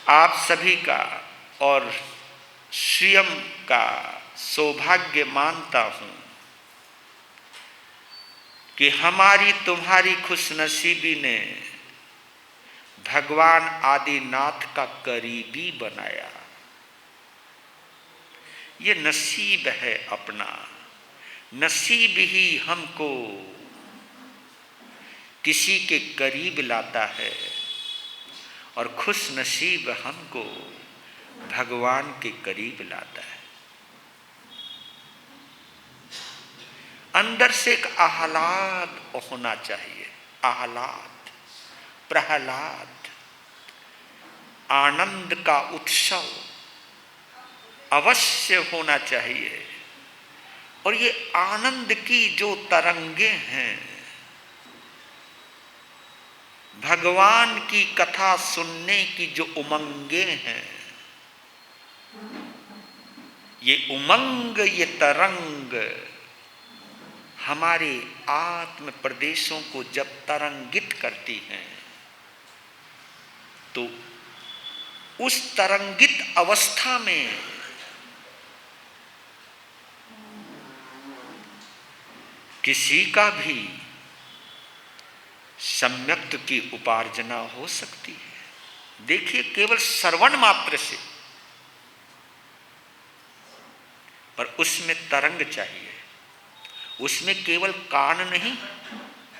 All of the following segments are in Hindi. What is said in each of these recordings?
आप सभी का और स्वयं का सौभाग्य मानता हूँ कि हमारी तुम्हारी खुशनसीबी ने भगवान आदिनाथ का करीबी बनाया। ये नसीब है अपना, नसीब ही हमको किसी के करीब लाता है और खुश नसीब हमको भगवान के करीब लाता है। अंदर से एक आह्लाद होना चाहिए, आह्लाद, प्रहलाद, आनंद का उत्सव अवश्य होना चाहिए। और ये आनंद की जो तरंगे हैं, भगवान की कथा सुनने की जो उमंगे हैं, ये उमंग, ये तरंग हमारे आत्म प्रदेशों को जब तरंगित करती हैं तो उस तरंगित अवस्था में किसी का भी सम्यक्त की उपार्जना हो सकती है। देखिए, केवल श्रवण मात्र से, पर उसमें तरंग चाहिए, उसमें केवल कान नहीं,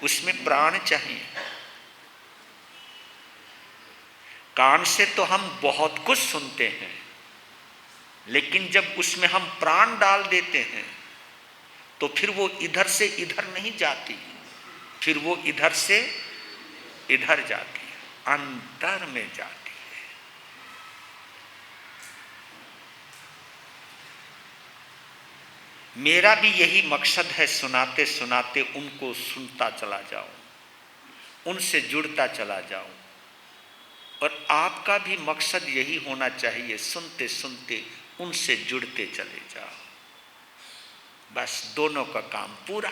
उसमें प्राण चाहिए। कान से तो हम बहुत कुछ सुनते हैं, लेकिन जब उसमें हम प्राण डाल देते हैं तो फिर वो इधर से इधर नहीं जाती, फिर वो इधर से इधर जाती है, अंतर में जाती है। मेरा भी यही मकसद है, सुनाते सुनाते उनको सुनता चला जाऊं, उनसे जुड़ता चला जाऊं। और आपका भी मकसद यही होना चाहिए, सुनते सुनते उनसे जुड़ते चले जाओ। बस दोनों का काम पूरा।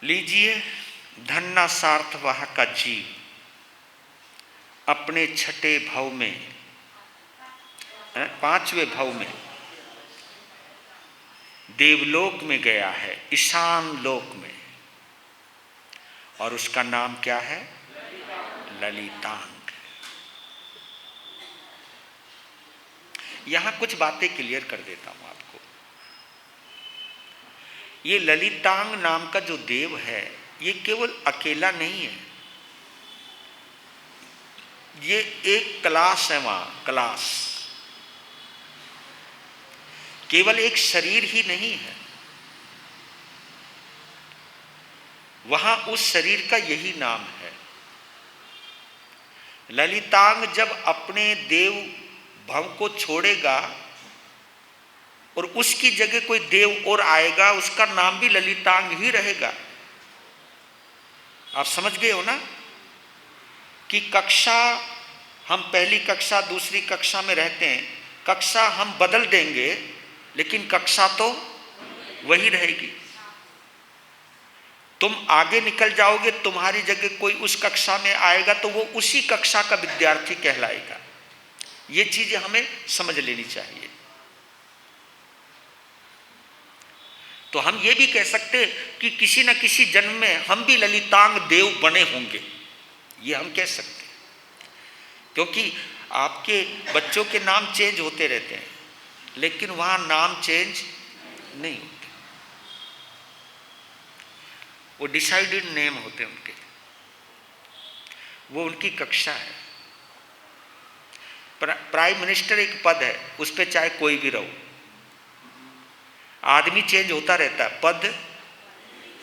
लीजिए, धन्ना सार्थवाह का जीव अपने छठे भव में, पांचवें भव में देवलोक में गया है, ईशान लोक में, और उसका नाम क्या है? ललितांग। यहां कुछ बातें क्लियर कर देता हूं आपको। ये ललितांग नाम का जो देव है, ये केवल अकेला नहीं है, ये एक क्लास है। वहां क्लास, केवल एक शरीर ही नहीं है, वहां उस शरीर का यही नाम है। ललितांग जब अपने देव भव को छोड़ेगा और उसकी जगह कोई देव और आएगा, उसका नाम भी ललितांग ही रहेगा। आप समझ गए हो ना कि कक्षा, हम पहली कक्षा दूसरी कक्षा में रहते हैं, कक्षा हम बदल देंगे लेकिन कक्षा तो वही रहेगी। तुम आगे निकल जाओगे, तुम्हारी जगह कोई उस कक्षा में आएगा तो वो उसी कक्षा का विद्यार्थी कहलाएगा। ये चीजें हमें समझ लेनी चाहिए। तो हम ये भी कह सकते कि किसी न किसी जन्म में हम भी ललितांग देव बने होंगे, ये हम कह सकते हैं, क्योंकि आपके बच्चों के नाम चेंज होते रहते हैं, लेकिन वहां नाम चेंज नहीं होते, वो डिसाइडेड नेम होते हैं उनके, वो उनकी कक्षा है। प्राइम मिनिस्टर एक पद है, उस पर चाहे कोई भी रहो, आदमी चेंज होता रहता है, पद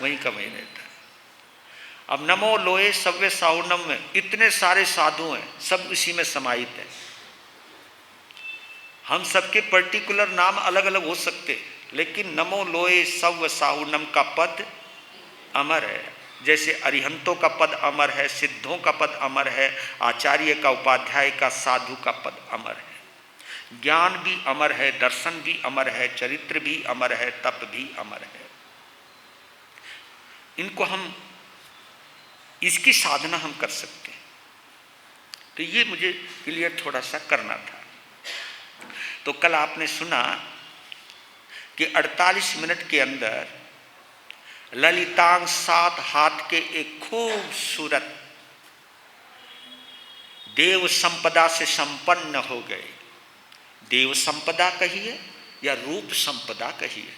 वहीं का वहीं रहता है। अब नमो लोए सव्य साउनम में इतने सारे साधु हैं, सब इसी में समाहित है। हम सबके पर्टिकुलर नाम अलग अलग हो सकते, लेकिन नमो लोए सव्य साउनम का पद अमर है। जैसे अरिहंतों का पद अमर है, सिद्धों का पद अमर है, आचार्य का, उपाध्याय का, साधु का पद अमर है। ज्ञान भी अमर है, दर्शन भी अमर है, चरित्र भी अमर है, तप भी अमर है। इनको हम, इसकी साधना हम कर सकते हैं। तो ये मुझे क्लियर थोड़ा सा करना था। तो कल आपने सुना कि 48 मिनट के अंदर ललितांग 7 हाथ के एक खूबसूरत देव संपदा से संपन्न हो गए। देव संपदा कहिए या रूप संपदा कहिए।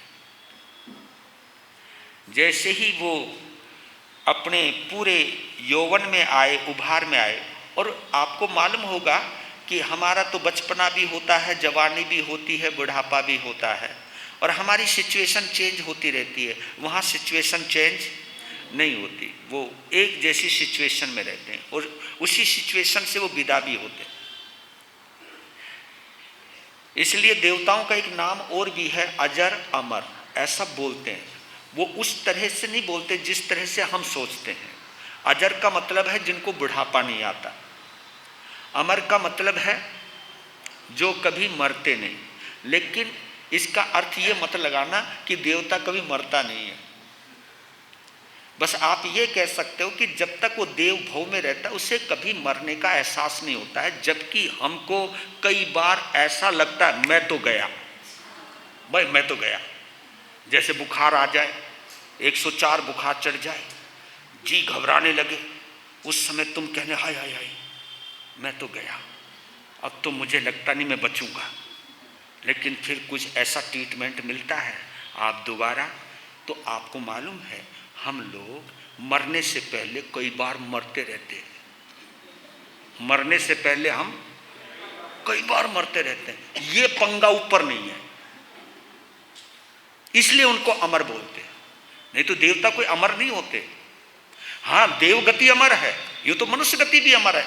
जैसे ही वो अपने पूरे यौवन में आए, उभार में आए, और आपको मालूम होगा कि हमारा तो बचपना भी होता है, जवानी भी होती है, बुढ़ापा भी होता है, और हमारी सिचुएशन चेंज होती रहती है। वहाँ सिचुएशन चेंज नहीं होती, वो एक जैसी सिचुएशन में रहते हैं और उसी सिचुएशन से वो विदा भी होते हैं। इसलिए देवताओं का एक नाम और भी है, अजर अमर, ऐसा बोलते हैं। वो उस तरह से नहीं बोलते जिस तरह से हम सोचते हैं। अजर का मतलब है जिनको बुढ़ापा नहीं आता, अमर का मतलब है जो कभी मरते नहीं। लेकिन इसका अर्थ ये मत लगाना कि देवता कभी मरता नहीं है। बस आप ये कह सकते हो कि जब तक वो देव भव में रहता है उसे कभी मरने का एहसास नहीं होता है, जबकि हमको कई बार ऐसा लगता है मैं तो गया, भाई मैं तो गया। जैसे बुखार आ जाए, 104 बुखार चढ़ जाए, जी घबराने लगे, उस समय तुम कहने हाय हाय हाय मैं तो गया, अब तो मुझे लगता नहीं मैं बचूंगा। लेकिन फिर कुछ ऐसा ट्रीटमेंट मिलता है, आप दोबारा, तो आपको मालूम है हम लोग मरने से पहले कई बार मरते रहते हैं। मरने से पहले हम कई बार मरते रहते हैं। ये पंगा ऊपर नहीं है, इसलिए उनको अमर बोलते हैं। नहीं तो देवता कोई अमर नहीं होते। हाँ, देव गति अमर है, यूं तो मनुष्य गति भी अमर है,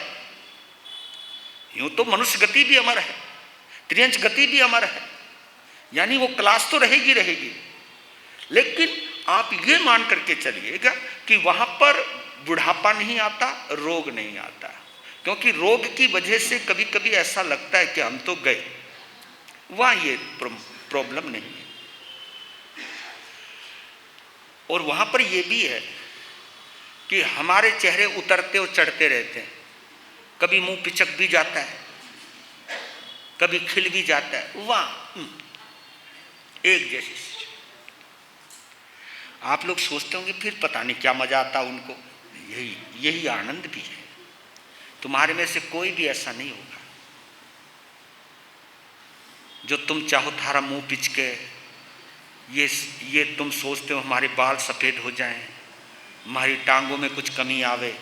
यूं तो मनुष्य गति भी अमर है, त्रियंश गति भी अमर है, यानी वो क्लास तो रहेगी रहेगी। लेकिन आप ये मान करके चलिएगा कि वहां पर बुढ़ापा नहीं आता, रोग नहीं आता, क्योंकि रोग की वजह से कभी कभी ऐसा लगता है कि हम तो गए, वहां ये प्रॉब्लम नहीं है। और वहां पर यह भी है कि हमारे चेहरे उतरते और चढ़ते रहते हैं, कभी मुंह पिचक भी जाता है, कभी खिल भी जाता है, वहां एक जैसी। आप लोग सोचते होंगे फिर पता नहीं क्या मजा आता उनको, यही आनंद भी है। तुम्हारे में से कोई भी ऐसा नहीं होगा जो तुम चाहो थारा मुंह पिचके, ये तुम सोचते हो हमारे बाल सफ़ेद हो जाएं, हमारी टांगों में कुछ कमी आवे,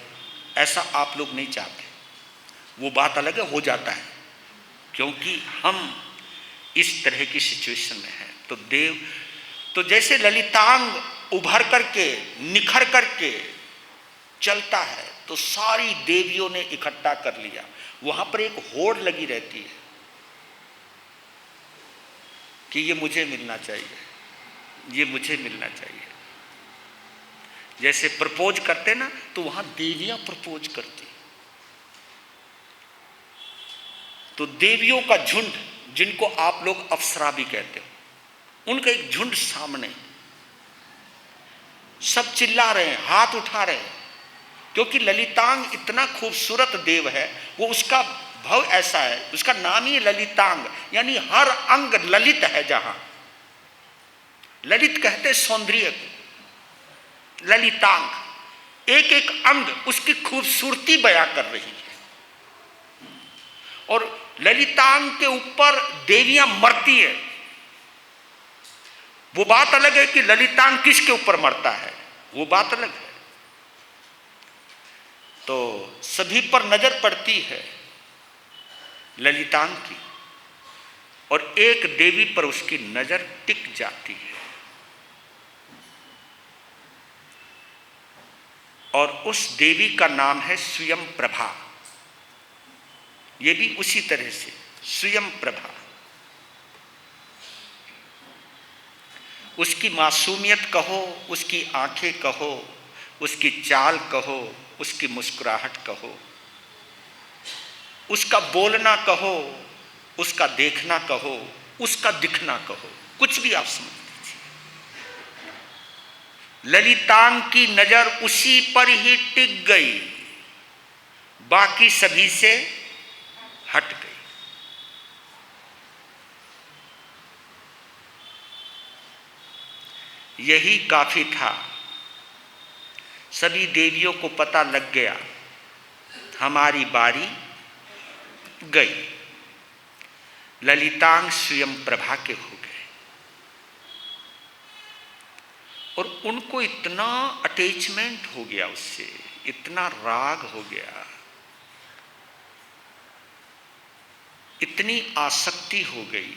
ऐसा आप लोग नहीं चाहते। वो बात अलग है, हो जाता है, क्योंकि हम इस तरह की सिचुएशन में हैं। तो देव, तो जैसे ललितांग उभर करके निखर करके चलता है, तो सारी देवियों ने इकट्ठा कर लिया। वहां पर एक होड़ लगी रहती है कि ये मुझे मिलना चाहिए, ये मुझे मिलना चाहिए। जैसे प्रपोज करते ना, तो वहां देवियां प्रपोज करती। तो देवियों का झुंड, जिनको आप लोग अप्सरा भी कहते हो, उनका एक झुंड सामने, सब चिल्ला रहे हैं, हाथ उठा रहे हैं, क्योंकि ललितांग इतना खूबसूरत देव है। वो उसका भाव ऐसा है, उसका नाम ही ललितांग, यानी हर अंग ललित है। जहां ललित कहते सौंदर्य को, ललितांग एक एक अंग उसकी खूबसूरती बयां कर रही है। और ललितांग के ऊपर देवियां मरती है। वो बात अलग है कि ललितांग किसके ऊपर मरता है, वो बात अलग है। तो सभी पर नजर पड़ती है ललितांग की, और एक देवी पर उसकी नजर टिक जाती है, और उस देवी का नाम है स्वयं प्रभा। ये भी उसी तरह से स्वयं प्रभा। उसकी मासूमियत कहो, उसकी आंखें कहो, उसकी चाल कहो, उसकी मुस्कुराहट कहो, उसका बोलना कहो, उसका देखना कहो, उसका दिखना कहो, कुछ भी आप समझ लीजिए। ललितांग की नजर उसी पर ही टिक गई, बाकी सभी से हट गई। यही काफी था। सभी देवियों को पता लग गया हमारी बारी गई। ललितांग स्वयं प्रभा के हो गए और उनको इतना अटैचमेंट हो गया उससे, इतना राग हो गया, इतनी आसक्ति हो गई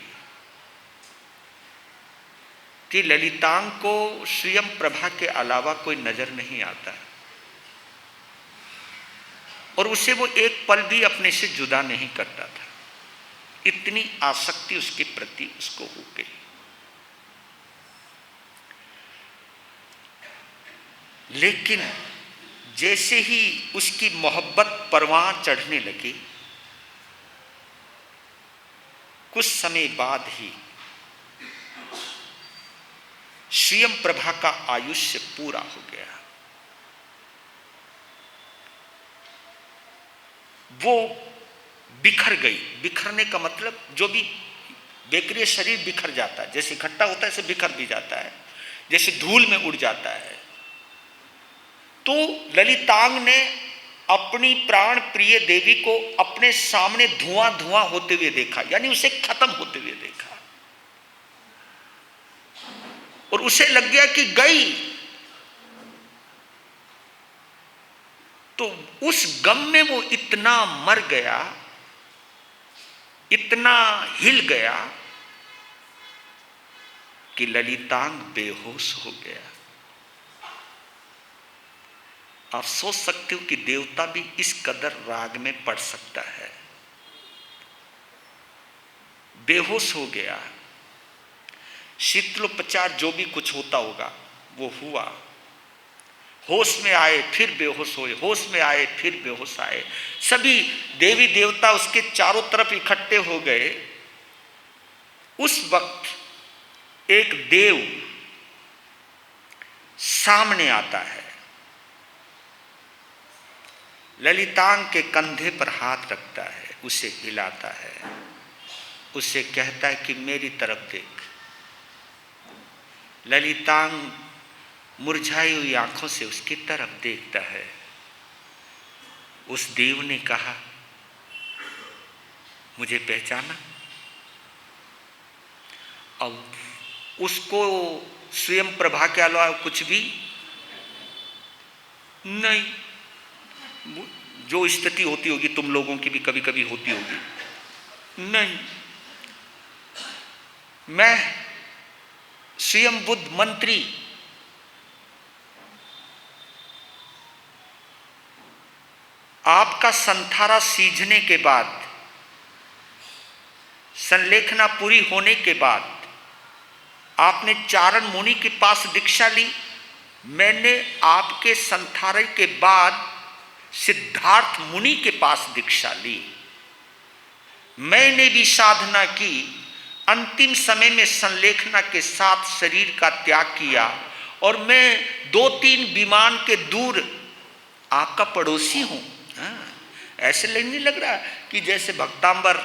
कि ललितांग को स्वयं प्रभा के अलावा कोई नजर नहीं आता और उसे वो एक पल भी अपने से जुदा नहीं करता था। इतनी आसक्ति उसके प्रति उसको हो गई। लेकिन जैसे ही उसकी मोहब्बत परवान चढ़ने लगी, कुछ समय बाद ही स्वयं प्रभा का आयुष्य पूरा हो गया। वो बिखर गई। बिखरने का मतलब जो भी बेकरिया शरीर बिखर जाता है, जैसे इकट्ठा होता है ऐसे बिखर भी जाता है, जैसे धूल में उड़ जाता है। तो ललितांग ने अपनी प्राण प्रिय देवी को अपने सामने धुआं धुआं होते हुए देखा, यानी उसे खत्म होते हुए देखा और उसे लग गया कि गई। तो उस गम में वो इतना मर गया, इतना हिल गया कि ललितांग बेहोश हो गया। आप सोच सकते हो कि देवता भी इस कदर राग में पड़ सकता है। बेहोश हो गया। शीतलोपचार जो भी कुछ होता होगा वो हुआ। होश में आए फिर बेहोश हुए, होश में आए फिर बेहोश आए। सभी देवी देवता उसके चारों तरफ इकट्ठे हो गए। उस वक्त एक देव सामने आता है, ललितांग के कंधे पर हाथ रखता है, उसे हिलाता है, उसे कहता है कि मेरी तरफ देख। ललितांग मुरझाई हुई आंखों से उसकी तरफ देखता है। उस देव ने कहा, मुझे पहचाना? अब उसको स्वयं प्रभा के अलावा कुछ भी नहीं। जो स्थिति होती होगी तुम लोगों की भी कभी कभी होती होगी, नहीं, मैं स्वयं बुद्ध मंत्री, आपका संथारा सींचने के बाद, संलेखना पूरी होने के बाद आपने चारण मुनि के पास दीक्षा ली। मैंने आपके संथारे के बाद सिद्धार्थ मुनि के पास दीक्षा ली। मैंने भी साधना की। अंतिम समय में संलेखना के साथ शरीर का त्याग किया और मैं 2-3 विमान के दूर आपका पड़ोसी हूं। ऐसे नहीं लग रहा कि जैसे भक्तांबर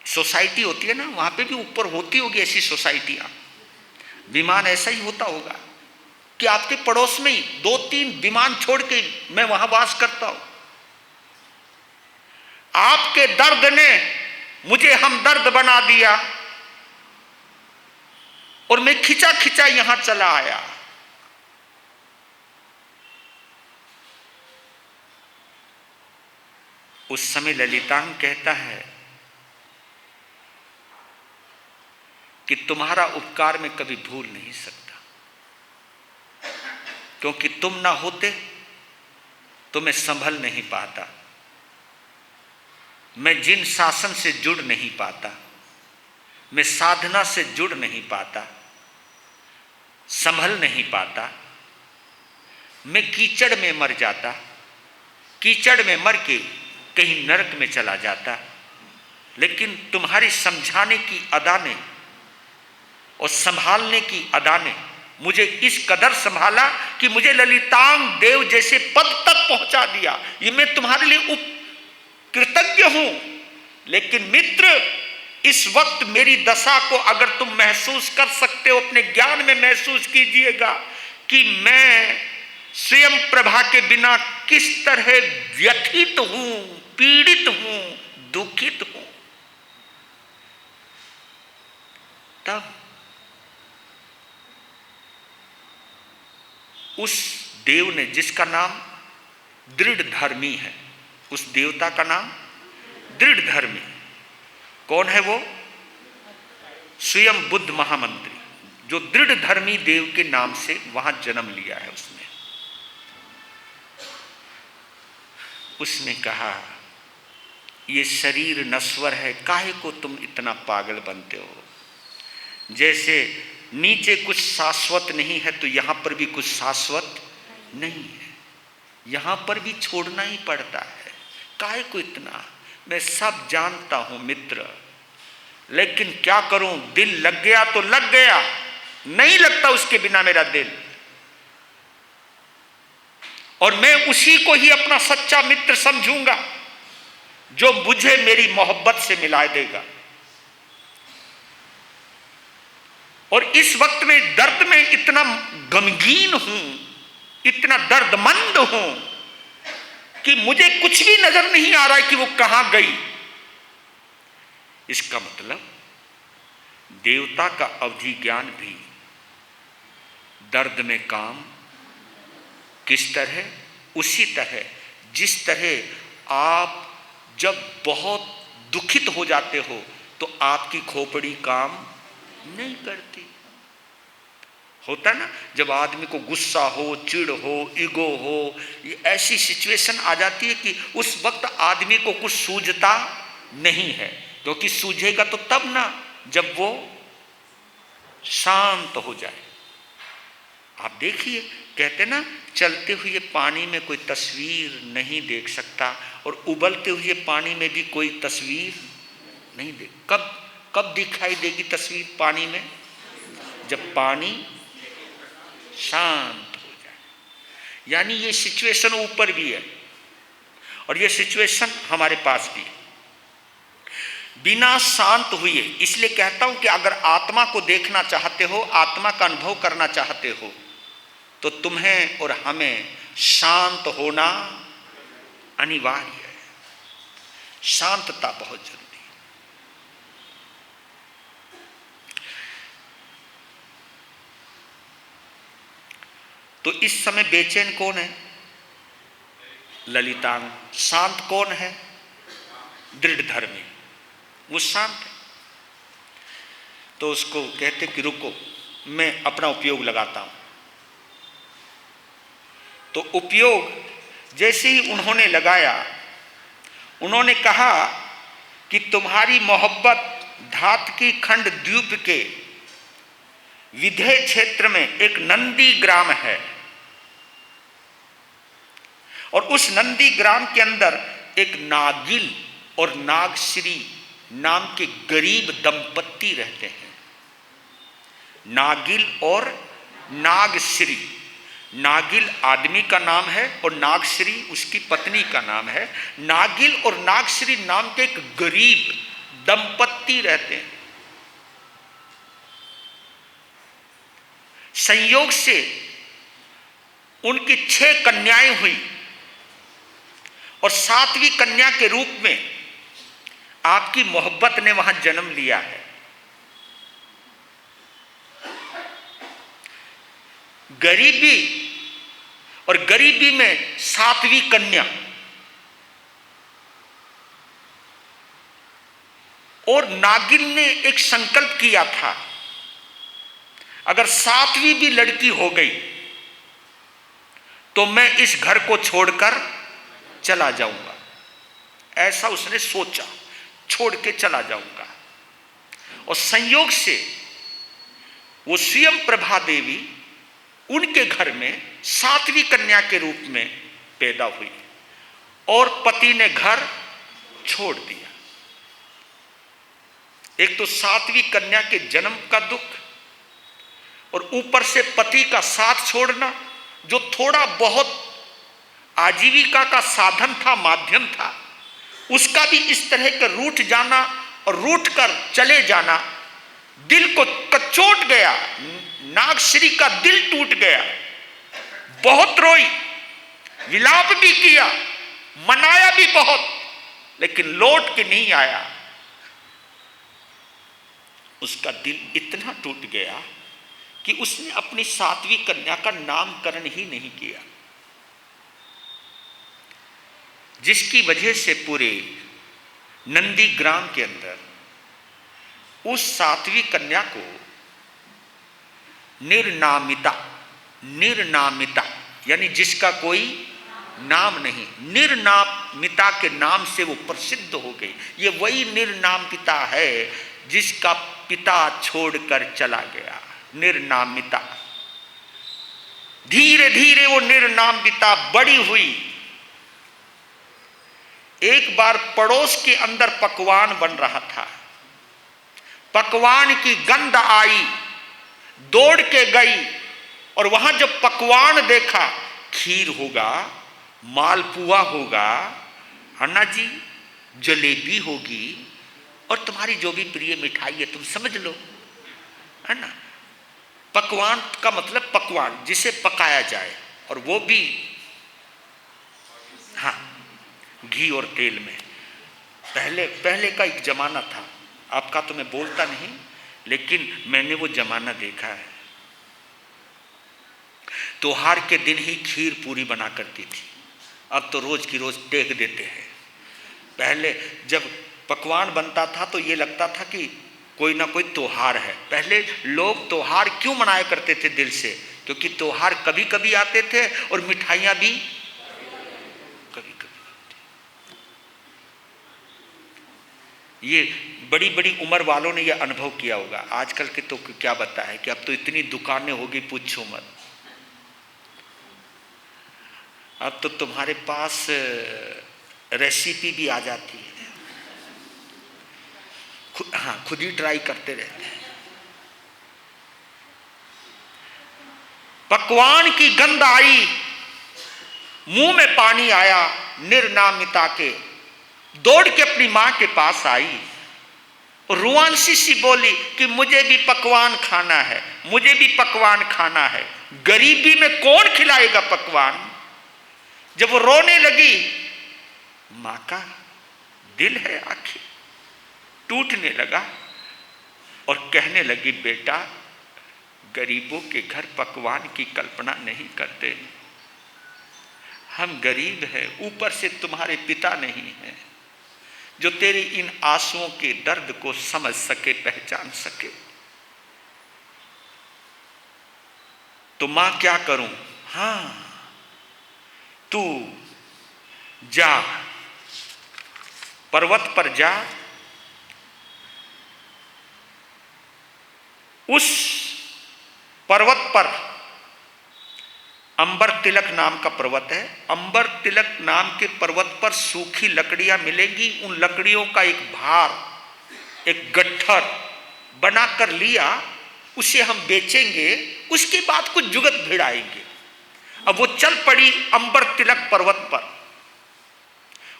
सोसाइटी होती है ना, वहां पे भी ऊपर होती होगी ऐसी सोसाइटियां, विमान ऐसा ही होता होगा कि आपके पड़ोस में ही 2-3 विमान छोड़ के मैं वहां वास करता हूं। आपके दर्द ने मुझे हमदर्द बना दिया और मैं खिंचा खिंचा यहां चला आया। उस समय ललितांग कहता है कि तुम्हारा उपकार मैं कभी भूल नहीं सकता, क्योंकि तुम ना होते तो मैं संभल नहीं पाता, मैं जिन शासन से जुड़ नहीं पाता, मैं साधना से जुड़ नहीं पाता, संभल नहीं पाता, मैं कीचड़ में मर जाता, कीचड़ में मर के कहीं नरक में चला जाता। लेकिन तुम्हारी समझाने की अदा ने और संभालने की अदा ने मुझे इस कदर संभाला कि मुझे ललितांग देव जैसे पद तक पहुंचा दिया। ये मैं तुम्हारे लिए कृतज्ञ हूं। लेकिन मित्र, इस वक्त मेरी दशा को अगर तुम महसूस कर सकते हो, अपने ज्ञान में महसूस कीजिएगा कि मैं स्वयं प्रभा के बिना किस तरह व्यथित हूं, पीड़ित हूं, दुखित हूं। तब उस देव ने, जिसका नाम दृढ़ धर्मी है, उस देवता का नाम दृढ़ धर्मी। कौन है वो? स्वयं बुद्ध महामंत्री, जो दृढ़ धर्मी देव के नाम से वहां जन्म लिया है। उसने कहा, ये शरीर नश्वर है, काहे को तुम इतना पागल बनते हो? जैसे नीचे कुछ शाश्वत नहीं है तो यहां पर भी कुछ शाश्वत नहीं है, यहां पर भी छोड़ना ही पड़ता है, काहे को इतना? मैं सब जानता हूं मित्र, लेकिन क्या करूं, दिल लग गया तो लग गया, नहीं लगता उसके बिना मेरा दिल। और मैं उसी को ही अपना सच्चा मित्र समझूंगा जो मुझे मेरी मोहब्बत से मिला देगा। और इस वक्त में दर्द में इतना गमगीन हूं, इतना दर्दमंद हूं कि मुझे कुछ भी नजर नहीं आ रहा है कि वो कहां गई। इसका मतलब देवता का अवधि ज्ञान भी दर्द में काम किस तरह, उसी तरह जिस तरह आप जब बहुत दुखित हो जाते हो तो आपकी खोपड़ी काम नहीं करती। होता ना, जब आदमी को गुस्सा हो, चिढ़ हो, ईगो हो, ये ऐसी सिचुएशन आ जाती है कि उस वक्त आदमी को कुछ सूझता नहीं है, क्योंकि सूझेगा तो तब ना जब वो शांत हो जाए। आप देखिए, कहते ना, चलते हुए पानी में कोई तस्वीर नहीं देख सकता और उबलते हुए पानी में भी कोई तस्वीर नहीं देख। कब दिखाई देगी तस्वीर पानी में? जब पानी शांत हो जाए। यानी ये सिचुएशन ऊपर भी है और ये सिचुएशन हमारे पास भी है। बिना शांत हुए, इसलिए कहता हूं कि अगर आत्मा को देखना चाहते हो, आत्मा का अनुभव करना चाहते हो, तो तुम्हें और हमें शांत होना अनिवार्य है। शांतता बहुत जरूरी है। तो इस समय बेचैन कौन है? ललितांग। शांत कौन है? दृढ़ धर्मी, वो शांत है। तो उसको कहते कि रुको, मैं अपना उपयोग लगाता हूं। तो उपयोग जैसे ही उन्होंने लगाया, उन्होंने कहा कि तुम्हारी मोहब्बत धातकी खंड द्वीप के विधेय क्षेत्र में एक नंदी ग्राम है और उस नंदी ग्राम के अंदर एक नागिल और नागश्री नाम के गरीब दंपत्ति रहते हैं। नागिल और नागश्री, नागिल आदमी का नाम है और नागश्री उसकी पत्नी का नाम है। नागिल और नागश्री नाम के एक गरीब दंपत्ति रहते हैं। संयोग से उनकी 6 कन्याएं हुई और 7वीं कन्या के रूप में आपकी मोहब्बत ने वहां जन्म लिया है। गरीबी और गरीबी में 7वीं कन्या, और नागिल ने एक संकल्प किया था, अगर 7वीं भी लड़की हो गई तो मैं इस घर को छोड़कर चला जाऊंगा। ऐसा उसने सोचा, छोड़ के चला जाऊंगा। और संयोग से वो स्वयं प्रभा देवी उनके घर में 7वीं कन्या के रूप में पैदा हुई और पति ने घर छोड़ दिया। एक तो 7वीं कन्या के जन्म का दुख और ऊपर से पति का साथ छोड़ना, जो थोड़ा बहुत आजीविका का साधन था, माध्यम था, उसका भी इस तरह का रूठ जाना और रूठ कर चले जाना दिल को कचोट गया। नागश्री का दिल टूट गया, बहुत रोई, विलाप भी किया, मनाया भी बहुत, लेकिन लौट के नहीं आया। उसका दिल इतना टूट गया कि उसने अपनी 7वीं कन्या का नामकरण ही नहीं किया, जिसकी वजह से पूरे नंदी ग्राम के अंदर उस 7वीं कन्या को निर्नामिता, निर्नामिता यानी जिसका कोई नाम नहीं, निर्नामिता के नाम से वो प्रसिद्ध हो गई। ये वही निर्नामिता है जिसका पिता छोड़कर चला गया, निर्नामिता। धीरे धीरे वो निर्नामिता बड़ी हुई। एक बार पड़ोस के अंदर पकवान बन रहा था, पकवान की गंध आई, दौड़ के गई और वहां जब पकवान देखा, खीर होगा, मालपुआ होगा, अन्ना जी जलेबी होगी और तुम्हारी जो भी प्रिय मिठाई है तुम समझ लो, है ना। पकवान का मतलब पकवान जिसे पकाया जाए, और वो भी हाँ घी और तेल में। पहले का एक जमाना था, आपका तो मैं बोलता नहीं, लेकिन मैंने वो जमाना देखा है। त्योहार के दिन ही खीर पूरी बना करती थी, अब तो रोज की रोज टेक देते हैं। पहले जब पकवान बनता था तो ये लगता था कि कोई ना कोई त्योहार है। पहले लोग त्योहार क्यों मनाया करते थे दिल से? क्योंकि त्योहार कभी कभी आते थे और मिठाइयां भी कभी कभी। ये बड़ी बड़ी उम्र वालों ने यह अनुभव किया होगा। आजकल के तो क्या बता है कि अब तो इतनी दुकानें होगी पूछो मत। अब तो तुम्हारे पास रेसिपी भी आ जाती है, खुद ही ट्राई करते रहते हैं। पकवान की गंध आई, मुंह में पानी आया निर्नामिता के। दौड़ के अपनी मां के पास आई और रुआंसी सी बोली कि मुझे भी पकवान खाना है, मुझे भी पकवान खाना है। गरीबी में कौन खिलाएगा पकवान? जब वो रोने लगी, मां का दिल है आखिर टूटने लगा और कहने लगी, बेटा गरीबों के घर पकवान की कल्पना नहीं करते, हम गरीब हैं, ऊपर से तुम्हारे पिता नहीं हैं जो तेरी इन आंसुओं के दर्द को समझ सके, पहचान सके। तो मां क्या करूं? हाँ तू जा, पर्वत पर जा, उस पर्वत पर अंबर तिलक नाम का पर्वत है। अंबर तिलक नाम के पर्वत पर सूखी लकड़ियां मिलेंगी। उन लकड़ियों का एक भार, एक गट्ठर बनाकर लिया, उसे हम बेचेंगे, उसके बाद कुछ जुगत भिड़ाएंगे। अब वो चल पड़ी अंबर तिलक पर्वत पर।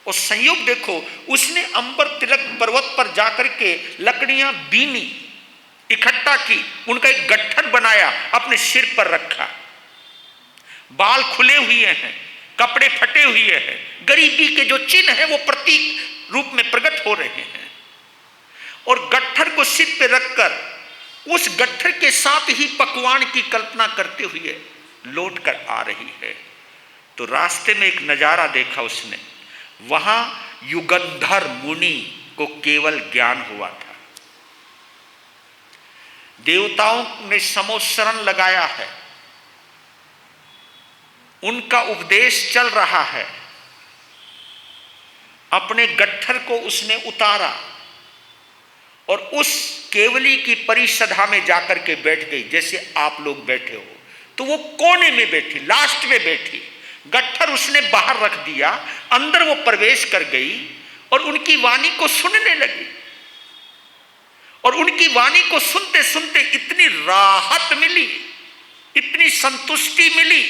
और संयोग देखो, उसने अंबर तिलक पर्वत पर जाकर के लकड़ियां बीनी, इकट्ठा की, उनका एक गट्ठर बनाया, अपने सिर पर रखा। बाल खुले हुए हैं, कपड़े फटे हुए हैं, गरीबी के जो चिन्ह हैं वो प्रतीक रूप में प्रकट हो रहे हैं। और गट्ठर को सिर पे रखकर उस गट्ठर के साथ ही पकवान की कल्पना करते हुए लौट कर आ रही है। तो रास्ते में एक नजारा देखा उसने। वहां युगंधर मुनि को केवल ज्ञान हुआ था। देवताओं ने समोसरण लगाया है, उनका उपदेश चल रहा है। अपने गट्ठर को उसने उतारा और उस केवली की परिषदा में जाकर के बैठ गई। जैसे आप लोग बैठे हो, तो वो कोने में बैठी, लास्ट में बैठी। गट्ठर उसने बाहर रख दिया, अंदर वो प्रवेश कर गई और उनकी वाणी को सुनने लगी। और उनकी वाणी को सुनते सुनते इतनी राहत मिली, इतनी संतुष्टि मिली।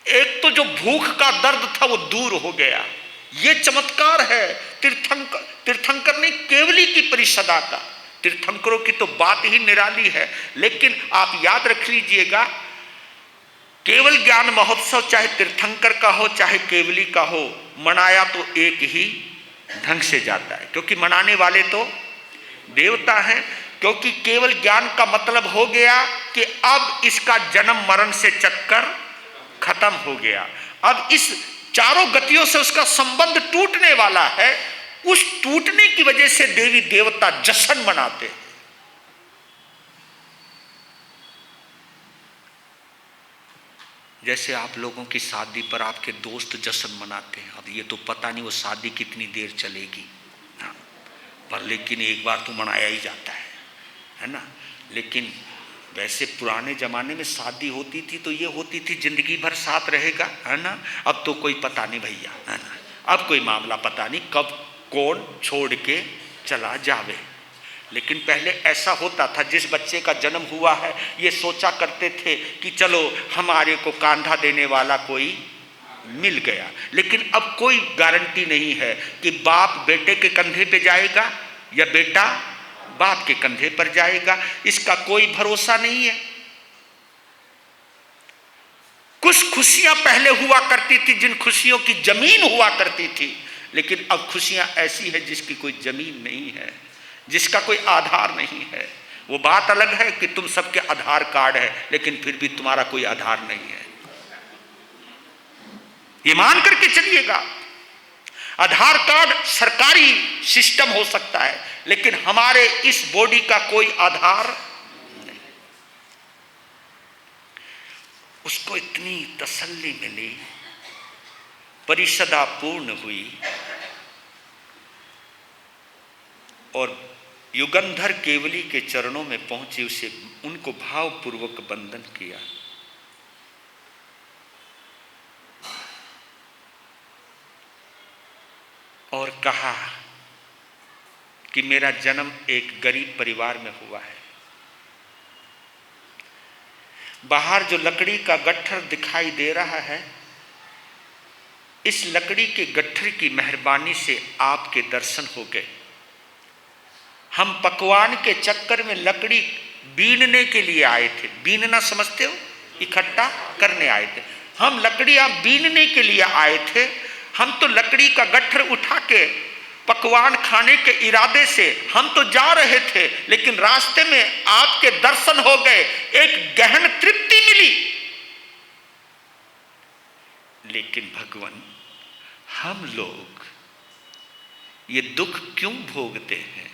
एक तो जो भूख का दर्द था वो दूर हो गया, ये चमत्कार है तीर्थंकर ने केवली की परिषदा का। तीर्थंकरों की तो बात ही निराली है, लेकिन आप याद रख लीजिएगा, केवल ज्ञान महोत्सव चाहे तीर्थंकर का हो चाहे केवली का हो, मनाया तो एक ही ढंग से जाता है, क्योंकि मनाने वाले तो देवता हैं। क्योंकि केवल ज्ञान का मतलब हो गया कि अब इसका जन्म मरण से चक्कर खत्म हो गया, अब इस चारों गतियों से उसका संबंध टूटने वाला है। उस टूटने की वजह से देवी देवता जश्न मनाते हैं। जैसे आप लोगों की शादी पर आपके दोस्त जश्न मनाते हैं। अब ये तो पता नहीं वो शादी कितनी देर चलेगी, हाँ, पर लेकिन एक बार तो मनाया ही जाता है ना। लेकिन वैसे पुराने ज़माने में शादी होती थी तो ये होती थी जिंदगी भर साथ रहेगा, है ना। अब तो कोई पता नहीं भैया, है ना, अब कोई मामला पता नहीं कब कौन छोड़ के चला जावे। लेकिन पहले ऐसा होता था, जिस बच्चे का जन्म हुआ है ये सोचा करते थे कि चलो हमारे को कांधा देने वाला कोई मिल गया। लेकिन अब कोई गारंटी नहीं है कि बाप बेटे के कंधे पे जाएगा या बेटा बाप के कंधे पर जाएगा, इसका कोई भरोसा नहीं है। कुछ खुशियां पहले हुआ करती थी, जिन खुशियों की जमीन हुआ करती थी, लेकिन अब खुशियां ऐसी है जिसकी कोई जमीन नहीं है, जिसका कोई आधार नहीं है। वो बात अलग है कि तुम सबके आधार कार्ड है, लेकिन फिर भी तुम्हारा कोई आधार नहीं है। ये मान करके चलिएगा, आधार कार्ड सरकारी सिस्टम हो सकता है, लेकिन हमारे इस बॉडी का कोई आधार नहीं। उसको इतनी तसल्ली मिली, परिषदा पूर्ण हुई और युगंधर केवली के चरणों में पहुंची, उसे उनको भावपूर्वक वंदन किया। और कहा कि मेरा जन्म एक गरीब परिवार में हुआ है। बाहर जो लकड़ी का गट्ठर दिखाई दे रहा है, इस लकड़ी के गट्ठर की मेहरबानी से आपके दर्शन हो गए। हम पकवान के चक्कर में लकड़ी बीनने के लिए आए थे। बीनना समझते हो, इकट्ठा करने आए थे। हम लकड़ियां बीनने के लिए आए थे। हम तो लकड़ी का गट्ठर उठा के पकवान खाने के इरादे से हम तो जा रहे थे, लेकिन रास्ते में आपके दर्शन हो गए, एक गहन तृप्ति मिली। लेकिन भगवान, हम लोग ये दुख क्यों भोगते हैं?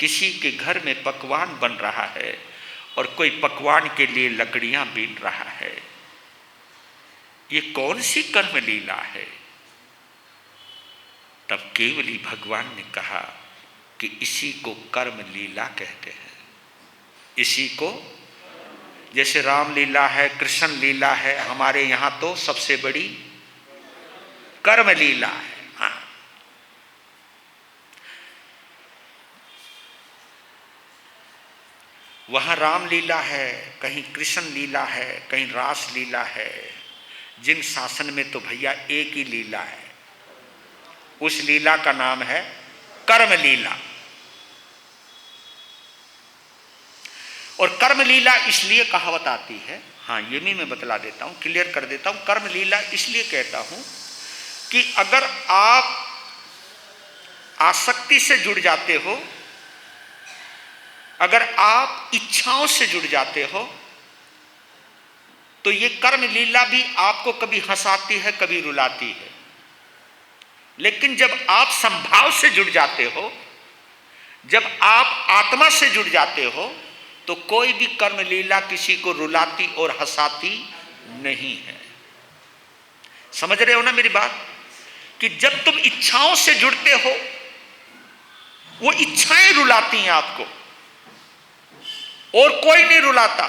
किसी के घर में पकवान बन रहा है और कोई पकवान के लिए लकड़ियां बीन रहा है। ये कौन सी कर्म लीला है? तब केवली भगवान ने कहा कि इसी को कर्म लीला कहते हैं। इसी को, जैसे राम लीला है, कृष्ण लीला है, हमारे यहां तो सबसे बड़ी कर्म लीला है। हाँ, वहां राम लीला है, कहीं कृष्ण लीला है, कहीं रास लीला है। जिन शासन में तो भैया एक ही लीला है, उस लीला का नाम है कर्म लीला। और कर्म लीला इसलिए कहावत आती है, हाँ ये भी मैं बतला देता हूं, क्लियर कर देता हूं। कर्म लीला इसलिए कहता हूं कि अगर आप आसक्ति से जुड़ जाते हो, अगर आप इच्छाओं से जुड़ जाते हो, तो ये कर्म लीला भी आपको कभी हंसाती है, कभी रुलाती है। लेकिन जब आप संभाव से जुड़ जाते हो, जब आप आत्मा से जुड़ जाते हो, तो कोई भी कर्म लीला किसी को रुलाती और हंसाती नहीं है। समझ रहे हो ना मेरी बात? कि जब तुम इच्छाओं से जुड़ते हो, वो इच्छाएं रुलाती हैं आपको, और कोई नहीं रुलाता।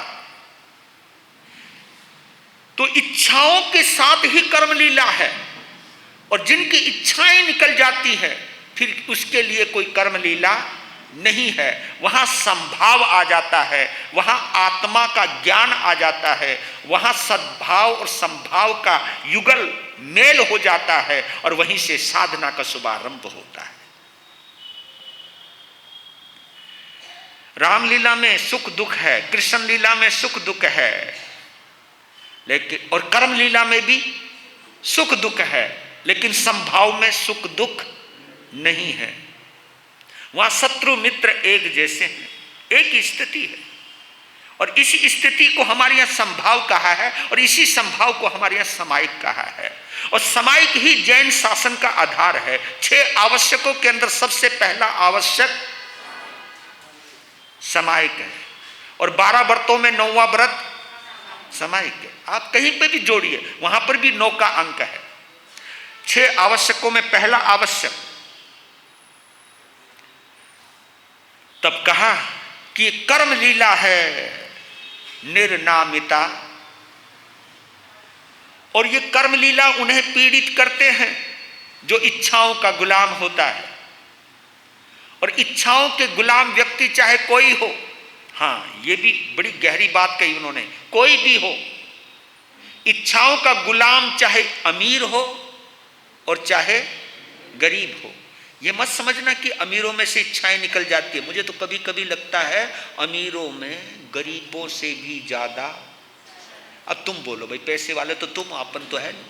तो इच्छाओं के साथ ही कर्म लीला है, और जिनकी इच्छाएं निकल जाती है, फिर उसके लिए कोई कर्म लीला नहीं है, वहां संभाव आ जाता है, वहां आत्मा का ज्ञान आ जाता है, वहां सद्भाव और संभाव का युगल मेल हो जाता है और वहीं से साधना का शुभारंभ होता है। रामलीला में सुख दुख है, कृष्ण लीला में सुख दुख है, लेकिन और कर्म लीला में भी सुख दुख है, लेकिन संभाव में सुख दुख नहीं है। वहां शत्रु मित्र एक जैसे हैं, एक ही स्थिति है, और इसी स्थिति को हमारे यहाँ संभाव कहा है और इसी संभाव को हमारे यहाँ समायिक कहा है। और समायिक ही जैन शासन का आधार है। 6 आवश्यकों के अंदर सबसे पहला आवश्यक समायिक है, और 12 व्रतों में 9वां व्रत समायिक है। आप कहीं पे भी जोड़िए, वहां पर भी 9 का अंक है। 6 आवश्यकों में पहला आवश्यक, तब कहा कि कर्म लीला है निर्नामिता, और ये कर्म लीला उन्हें पीड़ित करते हैं जो इच्छाओं का गुलाम होता है। और इच्छाओं के गुलाम व्यक्ति चाहे कोई हो, हाँ ये भी बड़ी गहरी बात कही उन्होंने, कोई भी हो, इच्छाओं का गुलाम चाहे अमीर हो और चाहे गरीब हो। ये मत समझना कि अमीरों में से इच्छाएं निकल जाती है। मुझे तो कभी कभी लगता है अमीरों में गरीबों से भी ज्यादा, अब तुम बोलो भाई पैसे वाले तो तुम, अपन तो है नहीं,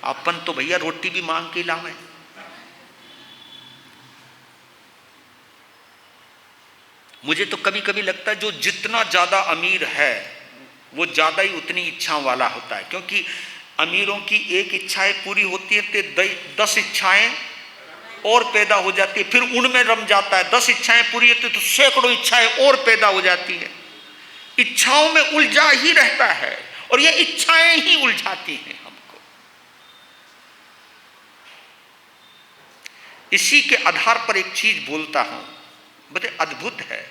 अपन तो भैया रोटी भी मांग के लावे। मुझे तो कभी कभी लगता है जो जितना ज्यादा अमीर है वो ज्यादा ही उतनी इच्छाओं वाला होता है, क्योंकि अमीरों की एक इच्छाएं पूरी होती है तो 10 इच्छाएं और पैदा हो जाती है, फिर उनमें रम जाता है। 10 इच्छाएं पूरी होती तो सैकड़ों इच्छाएं और पैदा हो जाती है। इच्छाओं में उलझा ही रहता है और ये इच्छाएं ही उलझाती हैं हमको। इसी के आधार पर एक चीज बोलता हूं, बड़े अद्भुत है।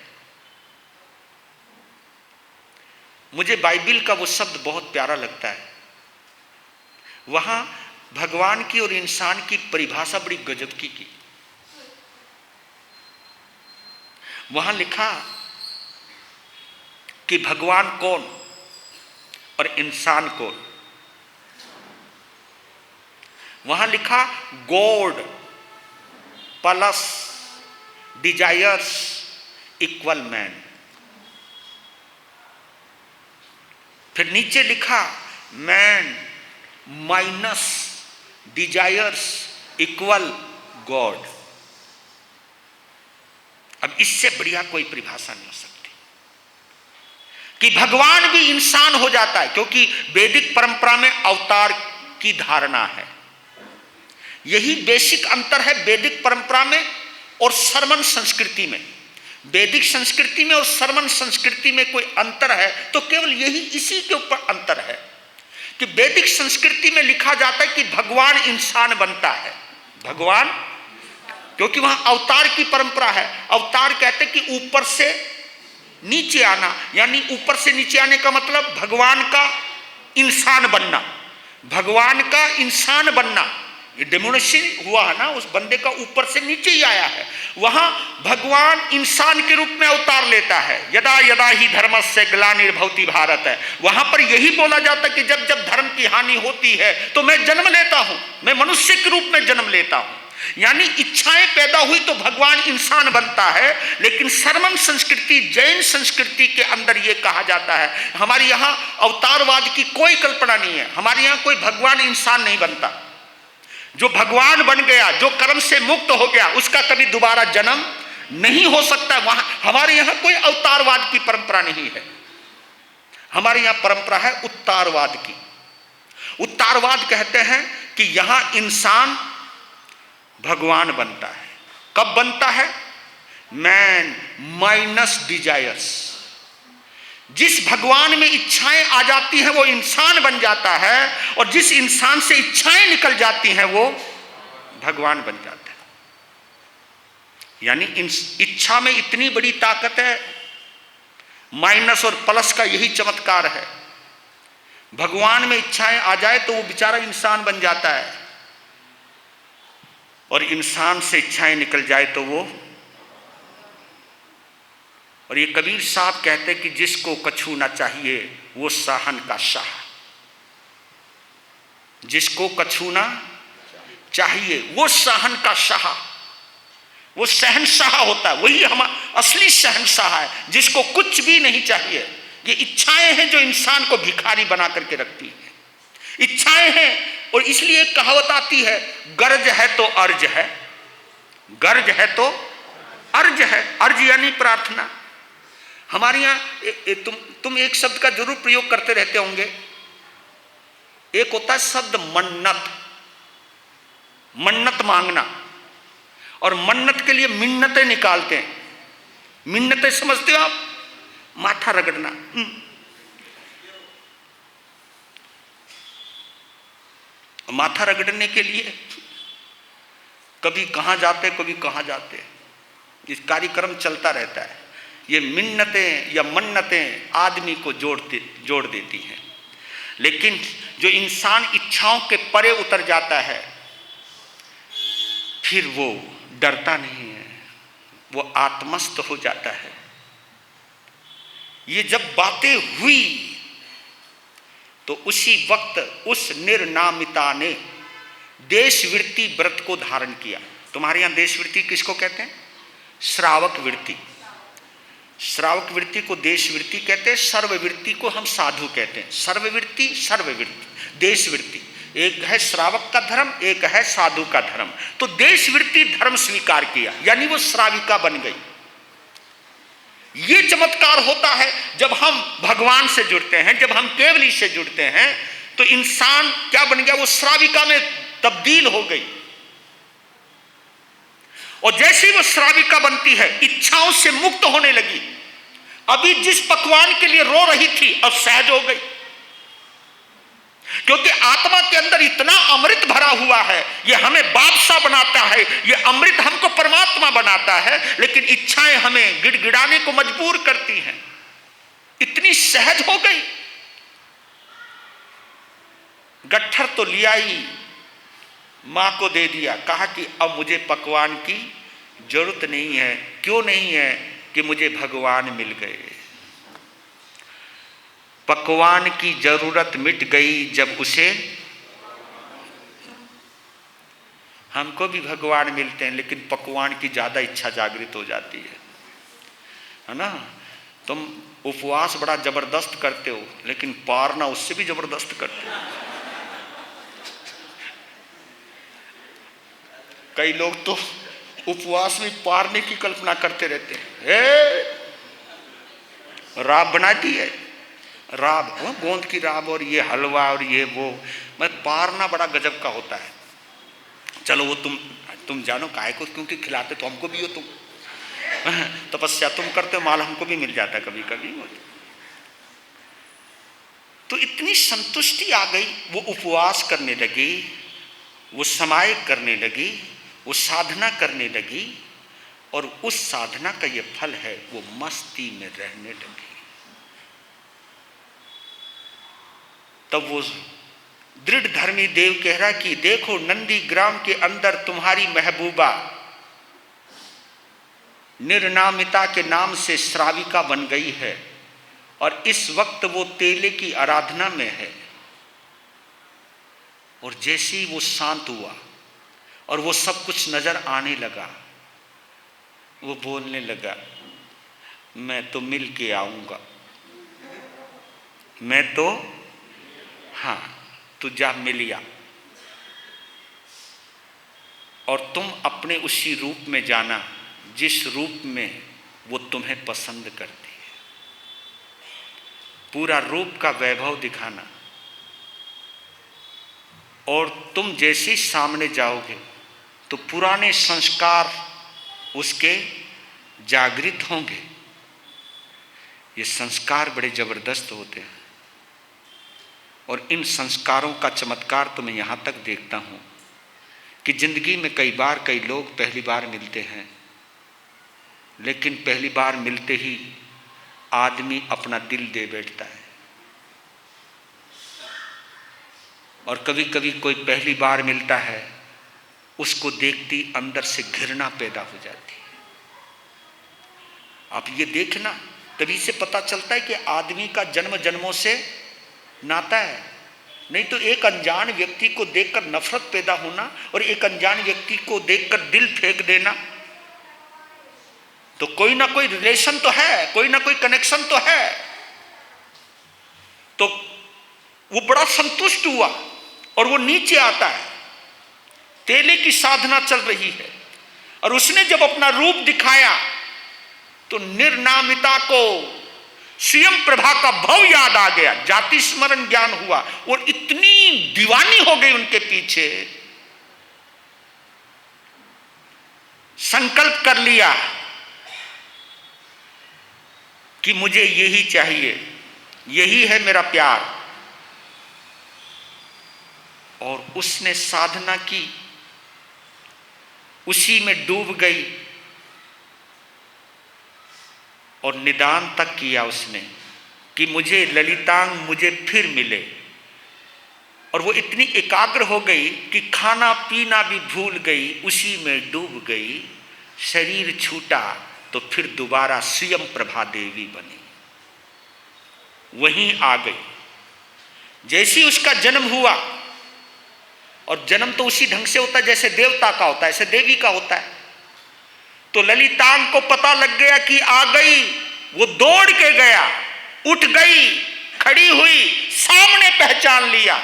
मुझे बाइबिल का वो शब्द बहुत प्यारा लगता है। वहां भगवान की और इंसान की परिभाषा बड़ी गजब की। वहां लिखा कि भगवान कौन और इंसान कौन। वहां लिखा God plus desires equal man. फिर नीचे लिखा man minus desires equal God. अब इससे बढ़िया कोई परिभाषा नहीं हो सकती कि भगवान भी इंसान हो जाता है, क्योंकि वैदिक परंपरा में अवतार की धारणा है। यही बेसिक अंतर है वैदिक परंपरा में और सर्मन संस्कृति में। वैदिक संस्कृति में और सर्मन संस्कृति में कोई अंतर है तो केवल यही, इसी के ऊपर अंतर है कि वैदिक संस्कृति में लिखा जाता है कि भगवान इंसान बनता है। भगवान, क्योंकि वहां अवतार की परंपरा है। अवतार कहते हैं कि ऊपर से नीचे आना, यानी ऊपर से नीचे आने का मतलब भगवान का इंसान बनना। भगवान का इंसान बनना, ये डेमोनेशन हुआ है ना, उस बंदे का ऊपर से नीचे ही आया है। वहां भगवान इंसान के रूप में अवतार लेता है। यदा यदा ही धर्मस्य ग्लानिर्भवति भारत है। वहां पर यही बोला जाता है कि जब जब धर्म की हानि होती है तो मैं जन्म लेता हूं, मैं मनुष्य के रूप में जन्म लेता हूं। यानी इच्छाएं पैदा हुई तो भगवान इंसान बनता है। लेकिन सर्मन संस्कृति, जैन संस्कृति के अंदर यह कहा जाता है, हमारे यहां अवतारवाद की कोई कल्पना नहीं है। हमारे यहां कोई भगवान इंसान नहीं बनता। जो भगवान बन गया, जो कर्म से मुक्त हो गया, उसका कभी दोबारा जन्म नहीं हो सकता। वहां हमारे यहां कोई अवतारवाद की परंपरा नहीं है। हमारे यहां परंपरा है उत्तारवाद की। उत्तारवाद कहते हैं कि यहां इंसान भगवान बनता है। कब बनता है? Man minus desires. जिस भगवान में इच्छाएं आ जाती हैं वो इंसान बन जाता है, और जिस इंसान से इच्छाएं निकल जाती हैं वो भगवान बन जाता है। यानी इच्छा में इतनी बड़ी ताकत है। माइनस और प्लस का यही चमत्कार है। भगवान में इच्छाएं आ जाए तो वो बेचारा इंसान बन जाता है, और इंसान से इच्छाएं निकल जाए तो वो और ये कबीर साहब कहते कि जिसको कछु ना चाहिए वो साहन का शाह, जिसको कछु ना चाहिए वो साहन का शाह, वो शहंशाह होता है, वही हम असली शहंशाह है, जिसको कुछ भी नहीं चाहिए। ये इच्छाएं हैं जो इंसान को भिखारी बना करके रखती हैं, इच्छाएं हैं। और इसलिए एक कहावत आती है, गर्ज है तो अर्ज है, गर्ज है तो अर्ज है। अर्ज यानी प्रार्थना। हमारे यहाँ तुम एक शब्द का जरूर प्रयोग करते रहते होंगे, एक होता है शब्द मन्नत, मन्नत मांगना, और मन्नत के लिए मिन्नतें निकालते हैं। मिन्नतें समझते हो आप? माथा रगड़ना। माथा रगड़ने के लिए कभी कहां जाते कभी कहां जाते, इस कार्यक्रम चलता रहता है। ये मिन्नतें या मन्नतें आदमी को जोड़ देती हैं। लेकिन जो इंसान इच्छाओं के परे उतर जाता है, फिर वो डरता नहीं है, वो आत्मस्थ हो जाता है। ये जब बातें हुई तो उसी वक्त उस निर्नामिता ने देशवृत्ति व्रत को धारण किया। तुम्हारे यहां देशवृत्ति किसको कहते हैं? श्रावक वृत्ति। श्रावक वृत्ति को देशवृत्ति कहते हैं, सर्ववृत्ति को हम साधु कहते हैं। सर्ववृत्ति, सर्ववृत्ति, देशवृत्ति। एक है श्रावक का धर्म, एक है साधु का धर्म। तो देशवृत्ति धर्म स्वीकार किया, यानी वो श्राविका बन गई। ये चमत्कार होता है जब हम भगवान से जुड़ते हैं, जब हम केवली से जुड़ते हैं, तो इंसान क्या बन गया? वो श्राविका में तब्दील हो गई। और जैसे वो श्राविका बनती है, इच्छाओं से मुक्त होने लगी। अभी जिस पकवान के लिए रो रही थी, अब सहज हो गई, क्योंकि आत्मा के अंदर इतना अमृत भरा हुआ है। ये हमें बादशाह बनाता है, ये अमृत हमको परमात्मा बनाता है, लेकिन इच्छाएं हमें गिड़गिड़ाने को मजबूर करती हैं। इतनी सहज हो गई। गट्ठर तो लिया ही, मां को दे दिया, कहा कि अब मुझे पकवान की जरूरत नहीं है। क्यों नहीं है? कि मुझे भगवान मिल गए। पकवान की जरूरत मिट गई जब उसे, हमको भी भगवान मिलते हैं, लेकिन पकवान की ज्यादा इच्छा जागृत हो जाती है ना। तुम उपवास बड़ा जबरदस्त करते हो, लेकिन पारना उससे भी जबरदस्त करते हो। कई लोग तो उपवास में पारने की कल्पना करते रहते हैं। राब बना दी है, राब, गोंद की राब, और ये हलवा, और ये वो। मैं पारना बड़ा गजब का होता है। चलो वो तुम जानो काहे को, क्योंकि खिलाते तो हमको भी हो, तुम तपस्या तुम करते हो, माल हमको भी मिल जाता है कभी कभी। तो इतनी संतुष्टि आ गई, वो उपवास करने लगी, वो समाय करने लगी, वो साधना करने लगी, और उस साधना का ये फल है, वो मस्ती में रहने लगी। तब वो दृढ़ धर्मी देव कह रहा कि देखो, नंदी ग्राम के अंदर तुम्हारी महबूबा निर्नामिता के नाम से श्राविका बन गई है, और इस वक्त वो तेले की आराधना में है। और जैसे ही वो शांत हुआ और वो सब कुछ नजर आने लगा, वो बोलने लगा, मैं तो मिल के आऊंगा, मैं तो, हाँ, तू जा मिलिया, और तुम अपने उसी रूप में जाना जिस रूप में वो तुम्हें पसंद करती है। पूरा रूप का वैभव दिखाना, और तुम जैसे सामने जाओगे तो पुराने संस्कार उसके जागृत होंगे। ये संस्कार बड़े जबरदस्त होते हैं, और इन संस्कारों का चमत्कार तो मैं यहाँ तक देखता हूँ कि जिंदगी में कई बार कई लोग पहली बार मिलते हैं, लेकिन पहली बार मिलते ही आदमी अपना दिल दे बैठता है। और कभी कभी कोई पहली बार मिलता है, उसको देखती अंदर से घृणा पैदा हो जाती है। आप ये देखना, तभी से पता चलता है कि आदमी का जन्म जन्मों से नाता है। नहीं तो एक अनजान व्यक्ति को देखकर नफरत पैदा होना और एक अनजान व्यक्ति को देखकर दिल फेंक देना, तो कोई ना कोई रिलेशन तो है, कोई ना कोई कनेक्शन तो है। तो वो बड़ा संतुष्ट हुआ और वो नीचे आता है, तेले की साधना चल रही है, और उसने जब अपना रूप दिखाया तो निर्नामिता को स्वयं प्रभा का भव याद आ गया, जाति स्मरण ज्ञान हुआ और इतनी दीवानी हो गई उनके पीछे, संकल्प कर लिया कि मुझे यही चाहिए, यही है मेरा प्यार। और उसने साधना की, उसी में डूब गई और निदान तक किया उसने कि मुझे ललितांग मुझे फिर मिले। और वो इतनी एकाग्र हो गई कि खाना पीना भी भूल गई, उसी में डूब गई। शरीर छूटा तो फिर दोबारा स्वयं प्रभा देवी बनी, वहीं आ गई। जैसी उसका जन्म हुआ, और जन्म तो उसी ढंग से होता है जैसे देवता का होता है, ऐसे देवी का होता है। तो ललितांग को पता लग गया कि आ गई, वो दौड़ के गया, उठ गई, खड़ी हुई, सामने पहचान लिया।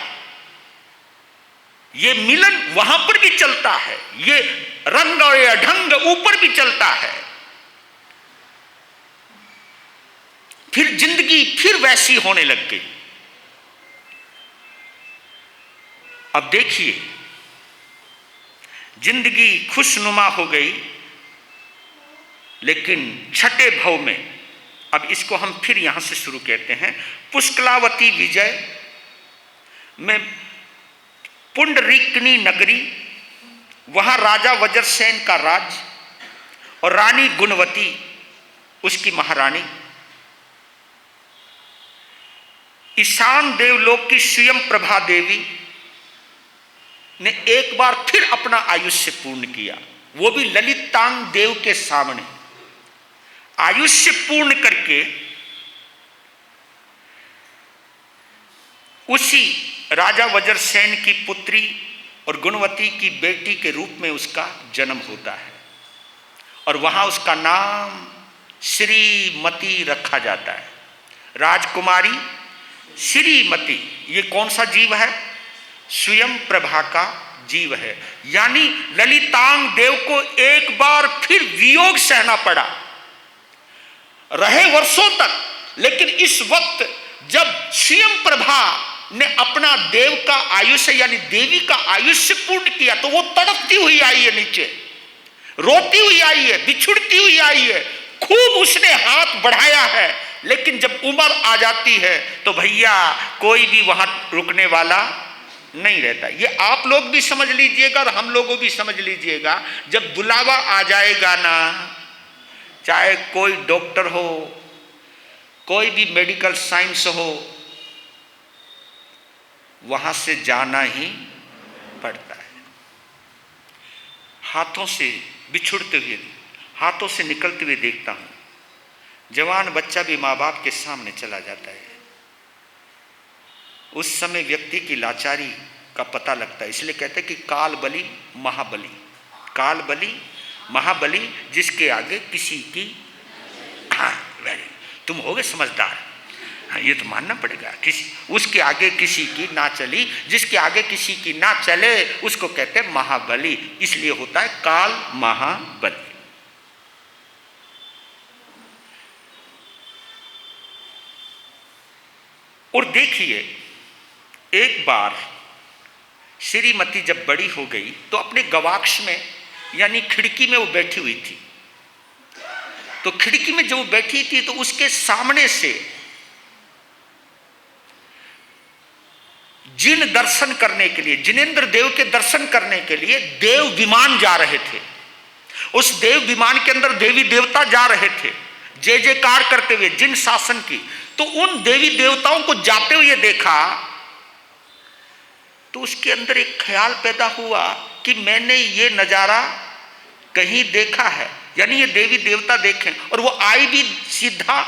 ये मिलन वहां पर भी चलता है, ये रंग और ये ढंग ऊपर भी चलता है। फिर जिंदगी फिर वैसी होने लग गई। अब देखिए, जिंदगी खुशनुमा हो गई, लेकिन छठे भव में, अब इसको हम फिर यहां से शुरू कहते हैं, पुष्कलावती विजय में पुंडरीकनी नगरी, वहां राजा वज्रसेन का राज और रानी गुणवती उसकी महारानी। ईशान देवलोक की स्वयं प्रभा देवी ने एक बार फिर अपना आयुष्य पूर्ण किया, वो भी ललितांग देव के सामने। आयुष्य पूर्ण करके उसी राजा वज्रसेन की पुत्री और गुणवती की बेटी के रूप में उसका जन्म होता है, और वहां उसका नाम श्रीमती रखा जाता है। राजकुमारी श्रीमती, ये कौन सा जीव है? स्वयं प्रभा का जीव है। यानी ललितांग देव को एक बार फिर वियोग सहना पड़ा, रहे वर्षों तक, लेकिन इस वक्त जब स्वयं प्रभा ने अपना देव का आयुष्य यानी देवी का आयुष्य पूर्ण किया, तो वो तड़पती हुई आई है नीचे, रोती हुई आई है, बिछुड़ती हुई आई है, खूब उसने हाथ बढ़ाया है। लेकिन जब उम्र आ जाती है तो भैया कोई भी वहां रुकने वाला नहीं रहता। ये आप लोग भी समझ लीजिएगा और हम लोगों भी समझ लीजिएगा, जब बुलावा आ जाएगा ना, चाहे कोई डॉक्टर हो, कोई भी मेडिकल साइंस हो, वहां से जाना ही पड़ता है। हाथों से बिछुड़ते हुए, हाथों से निकलते हुए देखता हूं, जवान बच्चा भी माँ बाप के सामने चला जाता है। उस समय व्यक्ति की लाचारी का पता लगता है। इसलिए कहते हैं कि काल बली महाबली, काल बली महाबली, जिसके आगे किसी की, हाँ वेरी, तुम होगे समझदार, हाँ ये तो मानना पड़ेगा, किसी उसके आगे किसी की ना चली, जिसके आगे किसी की ना चले उसको कहते हैं महाबली। इसलिए होता है काल महाबली। और देखिए, एक बार श्रीमती जब बड़ी हो गई तो अपने गवाक्ष में यानी खिड़की में वो बैठी हुई थी। तो खिड़की में जब वो बैठी थी तो उसके सामने से जिन दर्शन करने के लिए, जिनेंद्र देव के दर्शन करने के लिए देव विमान जा रहे थे। उस देव विमान के अंदर देवी देवता जा रहे थे जय जयकार करते हुए, जिन शासन की। तो उन देवी देवताओं को जाते हुए देखा तो उसके अंदर एक ख्याल पैदा हुआ कि मैंने ये नजारा कहीं देखा है, यानी ये देवी देवता देखें, और वो आई भी सीधा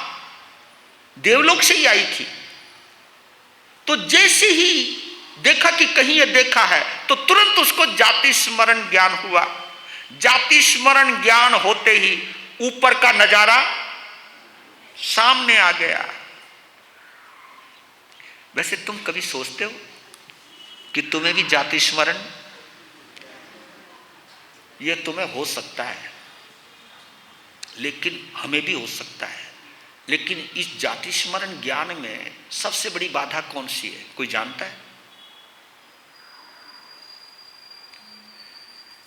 देवलोक से ही आई थी। तो जैसे ही देखा कि कहीं ये देखा है, तो तुरंत उसको जाति स्मरण ज्ञान हुआ। जाति स्मरण ज्ञान होते ही ऊपर का नजारा सामने आ गया। वैसे तुम कभी सोचते हो कि तुम्हें भी जाति स्मरण, ये तुम्हें हो सकता है, लेकिन हमें भी हो सकता है। लेकिन इस जाति स्मरण ज्ञान में सबसे बड़ी बाधा कौन सी है, कोई जानता है?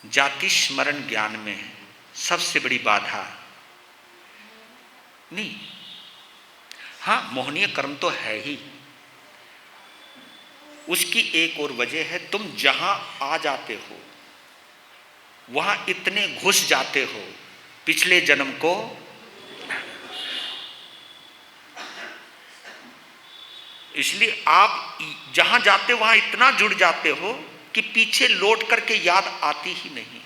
जाति स्मरण ज्ञान में सबसे बड़ी बाधा नहीं, हाँ मोहनीय कर्म तो है ही, उसकी एक और वजह है, तुम जहां आ जाते हो वहां इतने घुस जाते हो पिछले जन्म को, इसलिए आप जहां जाते हो वहां इतना जुड़ जाते हो कि पीछे लौट करके याद आती ही नहीं है।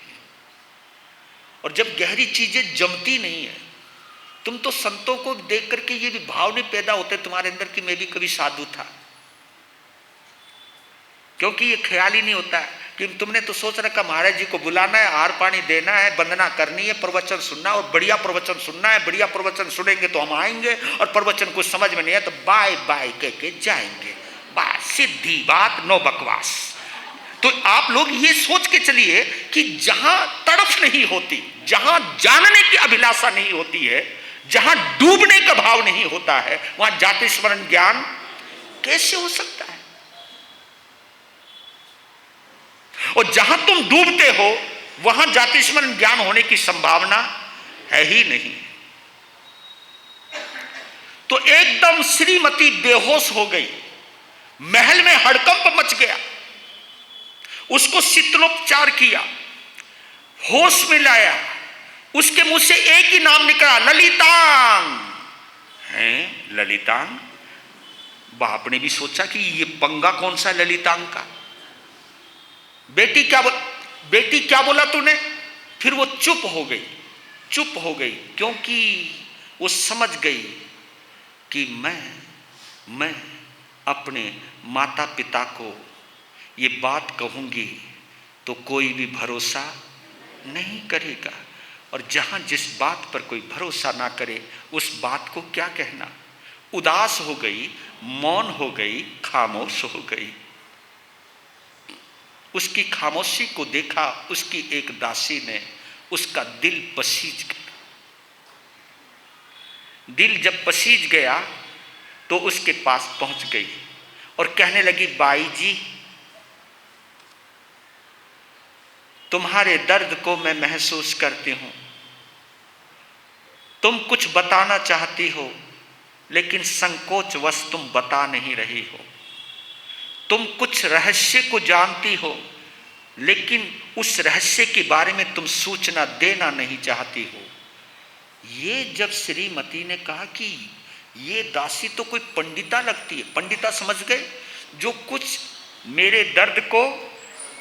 और जब गहरी चीजें जमती नहीं है, तुम तो संतों को देख करके ये भी भाव नहीं पैदा होते तुम्हारे अंदर कि मैं भी कभी साधु था, क्योंकि ये ख्याल ही नहीं होता है कि तुमने तो सोच रखा महाराज जी को बुलाना है, हार पानी देना है, वंदना करनी है, प्रवचन सुनना और बढ़िया प्रवचन सुनना है। बढ़िया प्रवचन सुनेंगे तो हम आएंगे, और प्रवचन कुछ समझ में नहीं है तो बाय बाय कह के जाएंगे। बस सीधी बात, नो बकवास। तो आप लोग ये सोच के चलिए कि जहां तड़फ नहीं होती, जहां जानने की अभिलाषा नहीं होती है, जहां डूबने का भाव नहीं होता है, वहां जाति स्मरण ज्ञान कैसे हो सकता है? और जहां तुम डूबते हो वहां जाति स्मरण ज्ञान होने की संभावना है ही नहीं। तो एकदम श्रीमती बेहोश हो गई, महल में हड़कंप मच गया, उसको शीतलोपचार किया, होश में लाया, उसके मुंह से एक ही नाम निकला, ललितांग। है ललितांग? बाप ने भी सोचा कि ये पंगा कौन सा ललितांग का। बेटी क्या बोला तूने? फिर वो चुप हो गई, क्योंकि वो समझ गई कि मैं अपने माता पिता को ये बात कहूंगी तो कोई भी भरोसा नहीं करेगा, और जहां जिस बात पर कोई भरोसा ना करे उस बात को क्या कहना। उदास हो गई, मौन हो गई, खामोश हो गई। उसकी खामोशी को देखा उसकी एक दासी ने, उसका दिल पसीज गया। दिल जब पसीज गया तो उसके पास पहुंच गई और कहने लगी, बाई जी तुम्हारे दर्द को मैं महसूस करती हूं, तुम कुछ बताना चाहती हो लेकिन संकोचवश तुम बता नहीं रही हो, तुम कुछ रहस्य को जानती हो लेकिन उस रहस्य के बारे में तुम सूचना देना नहीं चाहती हो। ये जब श्रीमती ने कहा कि ये दासी तो कोई पंडिता लगती है, पंडिता समझ गए, जो कुछ मेरे दर्द को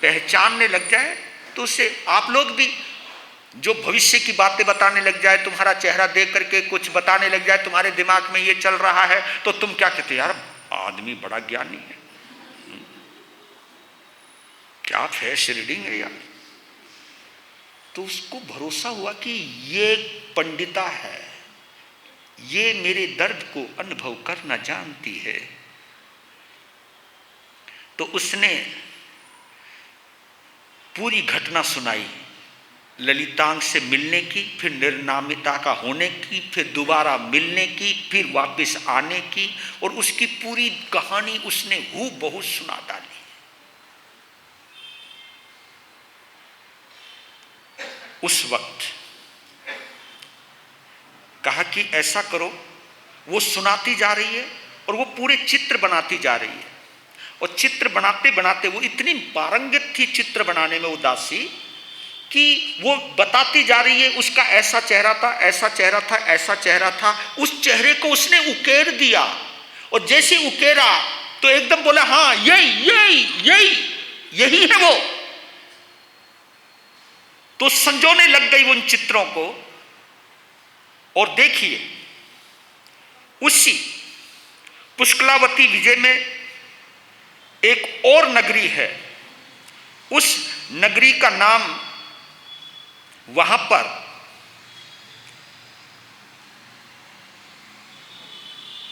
पहचानने लग जाए, तो उसे आप लोग भी जो भविष्य की बातें बताने लग जाए, तुम्हारा चेहरा देख करके कुछ बताने लग जाए, तुम्हारे दिमाग में ये चल रहा है, तो तुम क्या कहते, यार आदमी बड़ा ज्ञानी है, क्या फेस रीडिंग है यार। तो उसको भरोसा हुआ कि ये पंडिता है, ये मेरे दर्द को अनुभव करना जानती है। तो उसने पूरी घटना सुनाई, ललितांग से मिलने की, फिर निर्नामिता का होने की, फिर दोबारा मिलने की, फिर वापस आने की, और उसकी पूरी कहानी उसने हूबहू सुना डाली। उस वक्त कहा कि ऐसा करो, वो सुनाती जा रही है और वो पूरे चित्र बनाती जा रही है, और चित्र बनाते बनाते वो इतनी पारंगत थी चित्र बनाने में उदासी, कि वो बताती जा रही है उसका ऐसा चेहरा था, ऐसा चेहरा था, ऐसा चेहरा था। उस चेहरे को उसने उकेर दिया, और जैसे उकेरा तो एकदम बोला, हाँ यही है वो। तो संजोने लग गई उन चित्रों को, और देखिए उसी पुष्कलावती विजय में एक और नगरी है, उस नगरी का नाम वहां पर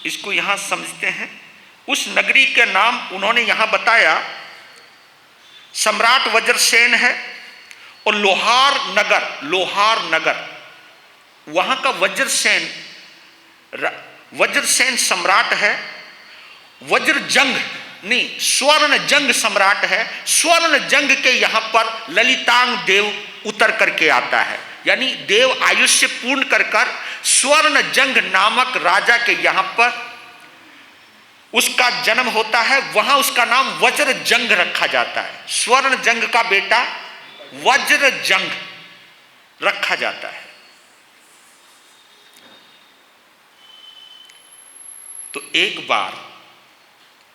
इसको यहां समझते हैं। उस नगरी का नाम उन्होंने यहां बताया सम्राट वज्रसेन है और लोहार नगर वहां का वज्रसेन सम्राट है। वज्रजंग नहीं, स्वर्ण जंग सम्राट है। स्वर्ण जंग के यहां पर ललितांग देव उतर करके आता है, यानी देव आयुष्य पूर्ण कर स्वर्ण जंग नामक राजा के यहां पर उसका जन्म होता है। वहां उसका नाम वज्र जंग रखा जाता है। स्वर्ण जंग का बेटा वज्र जंग रखा जाता है। तो एक बार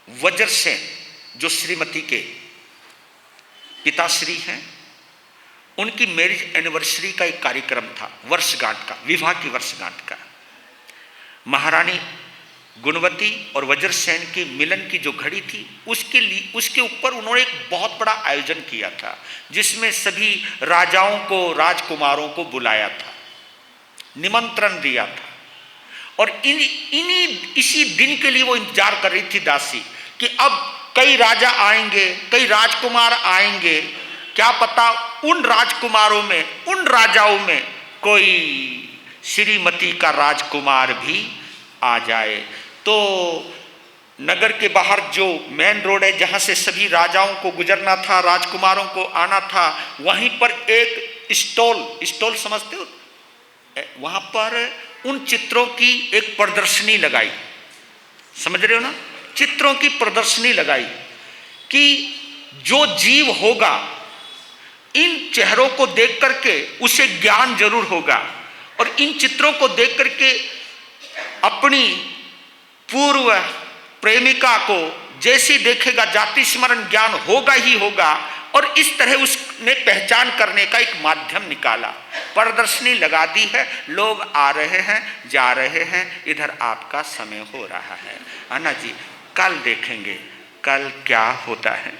वज्रसेन जो श्रीमती के पिताश्री हैं, उनकी मैरिज एनिवर्सरी का एक कार्यक्रम था, वर्षगांठ का, विवाह की वर्षगांठ का। महारानी गुणवती और वज्रसेन के मिलन की जो घड़ी थी उसके ऊपर उन्होंने एक बहुत बड़ा आयोजन किया था, जिसमें सभी राजाओं को, राजकुमारों को बुलाया था, निमंत्रण दिया था। और इसी दिन के लिए वो इंतजार कर रही थी दासी कि अब कई राजा आएंगे, कई राजकुमार आएंगे, क्या पता उन राजकुमारों में, उन राजाओं में कोई श्रीमती का राजकुमार भी आ जाए। तो नगर के बाहर जो मेन रोड है, जहाँ से सभी राजाओं को गुजरना था, राजकुमारों को आना था, वहीं पर एक स्टॉल समझते हो, वहाँ पर उन चित्रों की एक प्रदर्शनी लगाई, समझ रहे हो ना, चित्रों की प्रदर्शनी लगाई कि जो जीव होगा इन चेहरों को देख करके उसे ज्ञान जरूर होगा, और इन चित्रों को देख करके अपनी पूर्व प्रेमिका को जैसी देखेगा जाति स्मरण ज्ञान होगा ही होगा। और इस तरह उसने पहचान करने का एक माध्यम निकाला, प्रदर्शनी लगा दी है, लोग आ रहे हैं, जा रहे हैं, इधर आपका समय हो रहा है ना जी। कल देखेंगे कल क्या होता है।